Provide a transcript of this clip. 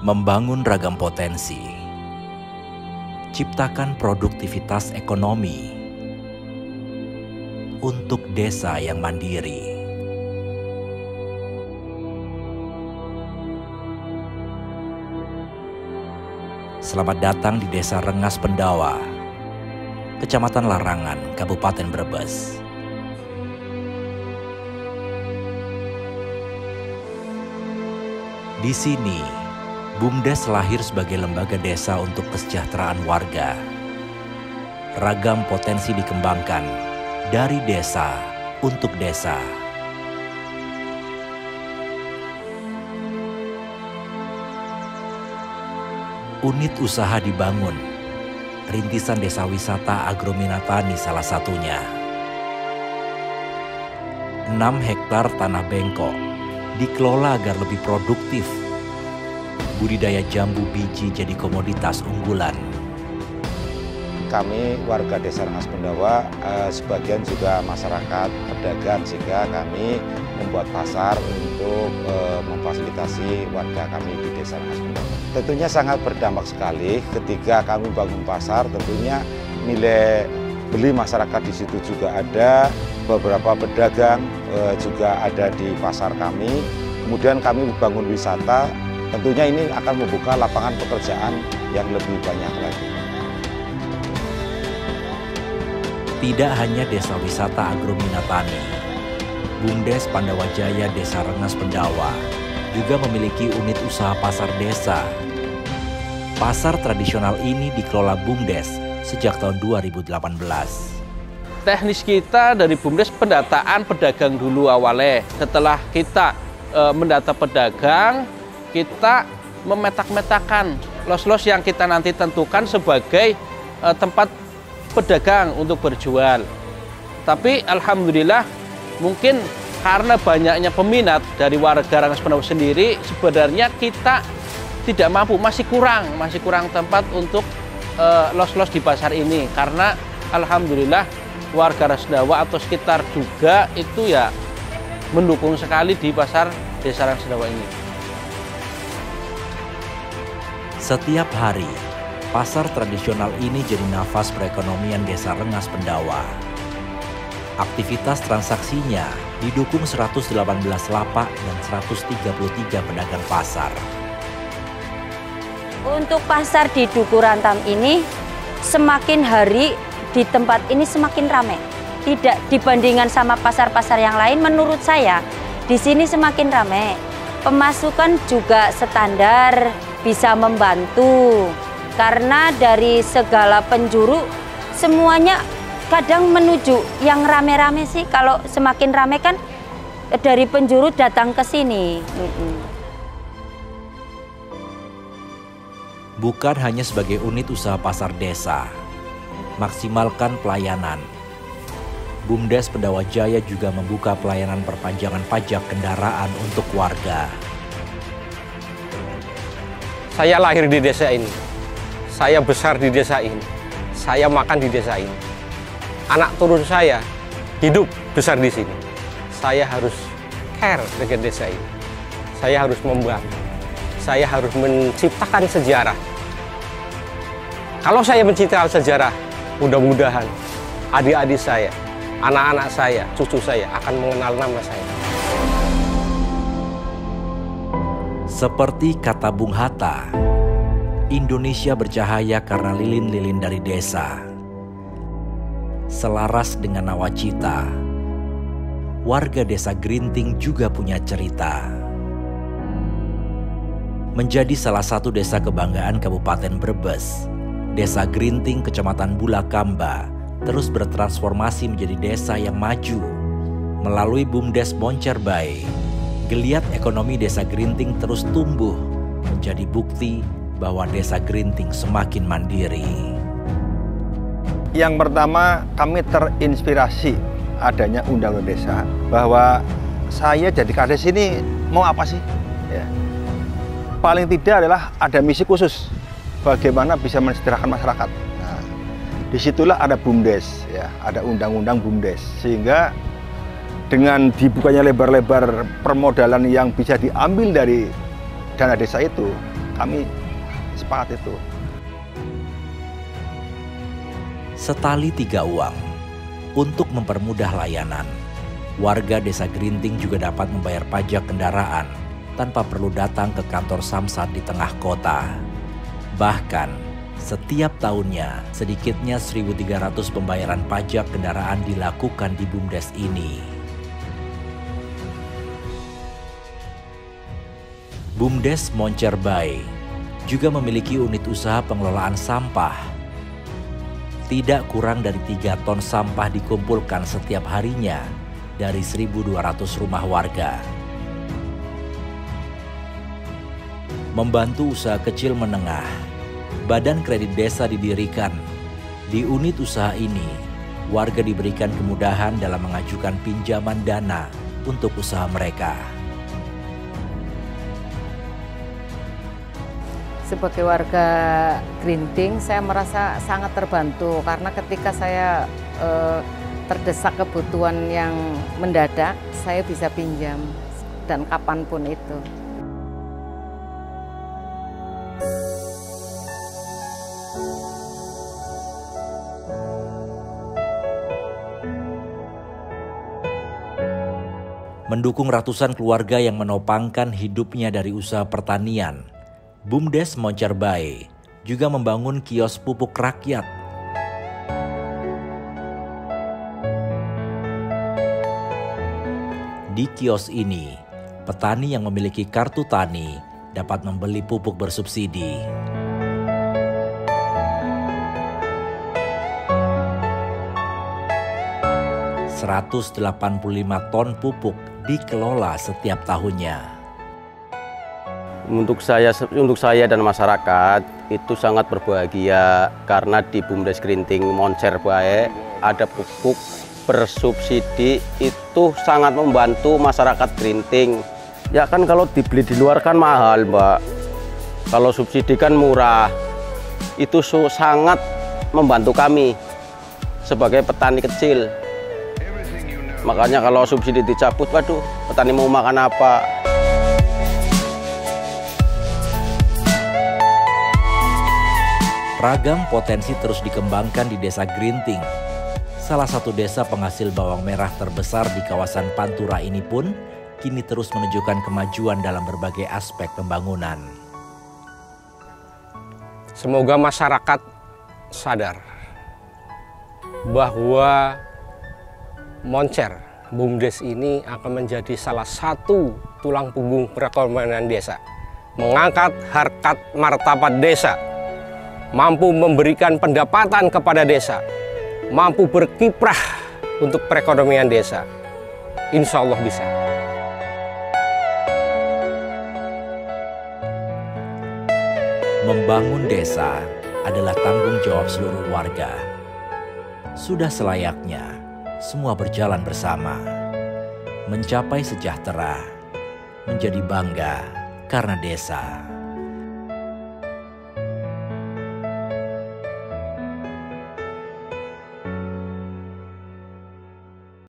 Membangun ragam potensi, ciptakan produktivitas ekonomi untuk desa yang mandiri. Selamat datang di Desa Rengas Pendawa, Kecamatan Larangan, Kabupaten Brebes. Di sini, BUMDes lahir sebagai lembaga desa untuk kesejahteraan warga. Ragam potensi dikembangkan dari desa untuk desa. Unit usaha dibangun, rintisan desa wisata Agrominatani salah satunya. 6 hektar tanah bengkok dikelola agar lebih produktif. Budidaya jambu biji jadi komoditas unggulan. Kami warga Desa Rengas Pendawa, sebagian juga masyarakat pedagang, sehingga kami membuat pasar untuk memfasilitasi warga kami di Desa Rengas Pendawa. Tentunya sangat berdampak sekali ketika kami bangun pasar. Tentunya nilai beli masyarakat di situ juga ada, beberapa pedagang juga ada di pasar kami. Kemudian kami bangun wisata. Tentunya ini akan membuka lapangan pekerjaan yang lebih banyak lagi. Tidak hanya desa wisata Agrominatani, BUMDes Pandawa Jaya Desa Rengas Pendawa juga memiliki unit usaha pasar desa. Pasar tradisional ini dikelola BUMDes sejak tahun 2018. Teknis kita dari BUMDes pendataan pedagang dulu awalnya. Setelah kita mendata pedagang, kita memetak-metakan los-los yang kita nanti tentukan sebagai tempat pedagang untuk berjual. Tapi alhamdulillah mungkin karena banyaknya peminat dari warga Rengas Pendawa sendiri, sebenarnya kita tidak mampu, masih kurang tempat untuk los-los di pasar ini. Karena alhamdulillah warga Rengas Pendawa atau sekitar juga itu ya mendukung sekali di pasar Desa Rengas Pendawa ini. Setiap hari, pasar tradisional ini jadi nafas perekonomian Desa Rengas Pendawa. Aktivitas transaksinya didukung 118 lapak dan 133 pedagang pasar. Untuk pasar di Duku Rantam ini, semakin hari di tempat ini semakin ramai. Tidak dibandingkan sama pasar-pasar yang lain, menurut saya di sini semakin ramai. Pemasukan juga standar, bisa membantu. Karena dari segala penjuru semuanya kadang menuju yang rame-rame sih. Kalau semakin rame kan dari penjuru datang ke sini. Bukan hanya sebagai unit usaha pasar desa, maksimalkan pelayanan. BUMDes Pendawa Jaya juga membuka pelayanan perpanjangan pajak kendaraan untuk warga. Saya lahir di desa ini, saya besar di desa ini, saya makan di desa ini. Anak turun saya hidup besar di sini. Saya harus care dengan desa ini. Saya harus membantu. Saya harus menciptakan sejarah. Kalau saya menciptakan sejarah, mudah-mudahan adik-adik saya, anak-anak saya, cucu saya akan mengenal nama saya. Seperti kata Bung Hatta, Indonesia bercahaya karena lilin-lilin dari desa. Selaras dengan nawacita, warga desa Grinting juga punya cerita. Menjadi salah satu desa kebanggaan Kabupaten Brebes, Desa Grinting, Kecamatan Bulakamba, terus bertransformasi menjadi desa yang maju. Melalui BUMDes Moncerbai, geliat ekonomi Desa Grinting terus tumbuh, menjadi bukti bahwa Desa Grinting semakin mandiri. Yang pertama, kami terinspirasi adanya undang-undang desa, bahwa saya jadi kades ini mau apa sih? Ya. Paling tidak adalah ada misi khusus, bagaimana bisa mensejahterakan masyarakat. Nah, disitulah ada BUMDes, ya, ada undang-undang BUMDes, sehingga dengan dibukanya lebar-lebar permodalan yang bisa diambil dari dana desa itu, kami sepakat itu. Setali tiga uang. Untuk mempermudah layanan, warga Desa Grinting juga dapat membayar pajak kendaraan tanpa perlu datang ke kantor Samsat di tengah kota. Bahkan, setiap tahunnya sedikitnya 1.300 pembayaran pajak kendaraan dilakukan di BUMDes ini. BUMDes Moncerbay juga memiliki unit usaha pengelolaan sampah. Tidak kurang dari 3 ton sampah dikumpulkan setiap harinya dari 1.200 rumah warga. Membantu usaha kecil menengah, Badan Kredit Desa didirikan. Di unit usaha ini, warga diberikan kemudahan dalam mengajukan pinjaman dana untuk usaha mereka. Sebagai warga Grinting, saya merasa sangat terbantu karena ketika saya terdesak kebutuhan yang mendadak, saya bisa pinjam dan kapanpun itu. Mendukung ratusan keluarga yang menopangkan hidupnya dari usaha pertanian, BUMDes Moncerbay juga membangun kios pupuk rakyat. Di kios ini, petani yang memiliki kartu tani dapat membeli pupuk bersubsidi. ...185 ton pupuk dikelola setiap tahunnya. Untuk saya dan masyarakat itu sangat berbahagia karena di BUMDes Grinting Moncerbay ada pupuk bersubsidi, itu sangat membantu masyarakat Grinting. Ya kan kalau dibeli di luar kan mahal, Mbak. Kalau subsidi kan murah. Itu sangat membantu kami sebagai petani kecil. Makanya kalau subsidi dicabut, waduh, petani mau makan apa? Ragam potensi terus dikembangkan di Desa Grinting. Salah satu desa penghasil bawang merah terbesar di kawasan Pantura ini pun kini terus menunjukkan kemajuan dalam berbagai aspek pembangunan. Semoga masyarakat sadar bahwa Moncer, BUMDes ini akan menjadi salah satu tulang punggung perekonomian desa. Mengangkat harkat martabat desa, mampu memberikan pendapatan kepada desa, mampu berkiprah untuk perekonomian desa. Insya Allah bisa. Membangun desa adalah tanggung jawab seluruh warga. Sudah selayaknya semua berjalan bersama, mencapai sejahtera, menjadi bangga karena desa.